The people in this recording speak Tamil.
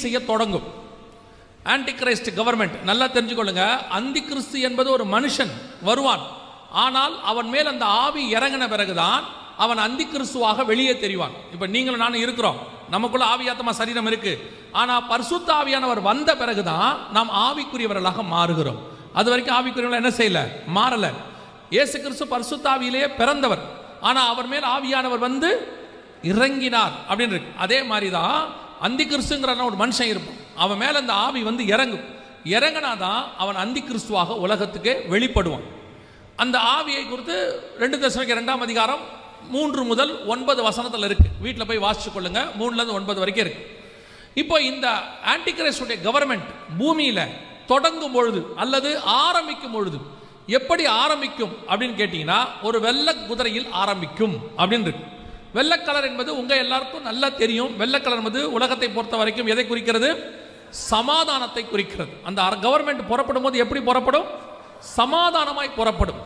செய்ய தொடங்கும். ஆன்டி கிரைஸ்ட் கவர்மெண்ட் நல்லா தெரிஞ்சுக்கொள்ளுங்க. அந்தி கிறிஸ்து என்பது ஒரு மனுஷன் வருவான். ஆனால் அவன் மேல் அந்த ஆவி இறங்கின பிறகுதான் அவன் அந்தி கிறிஸ்துவாக வெளியே தெரிவான். இப்போ நீங்களும் நானும் இருக்கிறோம், நமக்குள்ள ஆவியாத்மா சரீரம் இருக்கு. ஆனால் பரிசுத்த ஆவியானவர் வந்த பிறகுதான் நாம் ஆவிக்குரியவர்களாக மாறுகிறோம். அது வரைக்கும் ஆவிக்குரியவர்கள் என்ன செய்யல, மாறல. இயேசு கிறிஸ்து பரிசுத்த ஆவியிலேயே பிறந்தவர், ஆனால் அவர் மேல் ஆவியானவர் வந்து இறங்கினார் அப்படின்னு இருக்கு. அதே மாதிரி தான் அந்தி கிறிஸ்துங்கிற ஒரு மனுஷன் இருப்பான், அவன் மேல அந்த ஆவி வந்து இறங்கும். இறங்கினாதான் அவன் அந்தி கிறிஸ்துவாக உலகத்துக்கு வெளிப்படுவான். அந்த ஆவியை குறித்து 2 தெசலோனிக்கேயர் 2ஆம் அதிகாரம் 3 முதல் 9 வசனத்தில் இருக்கு. வீட்டில் போய் வாசிச்சு கொள்ளுங்க. 3லேருந்து 9 வரைக்கும் இருக்கு. இப்போ இந்த ஆன்டி கிரைஸ்டுடைய கவர்மெண்ட் பூமியில தொடங்கும் பொழுது அல்லது ஆரம்பிக்கும் பொழுது எப்படி ஆரம்பிக்கும் அப்படின்னு கேட்டீங்கன்னா, ஒரு வெள்ளை குதிரையில் ஆரம்பிக்கும் அப்படின்னு இருக்கு. வெள்ளை கலர் என்பது உங்க எல்லாருக்கும் நல்லா தெரியும். வெள்ளை கலர் என்பது உலகத்தை பொறுத்த வரைக்கும் எதை குறிக்கிறது? சமாதானத்தை குறிக்கிறது. அந்த கவர்மெண்ட் புறப்படும் போது எப்படி புறப்படும்? சமாதானமாய் புறப்படும்.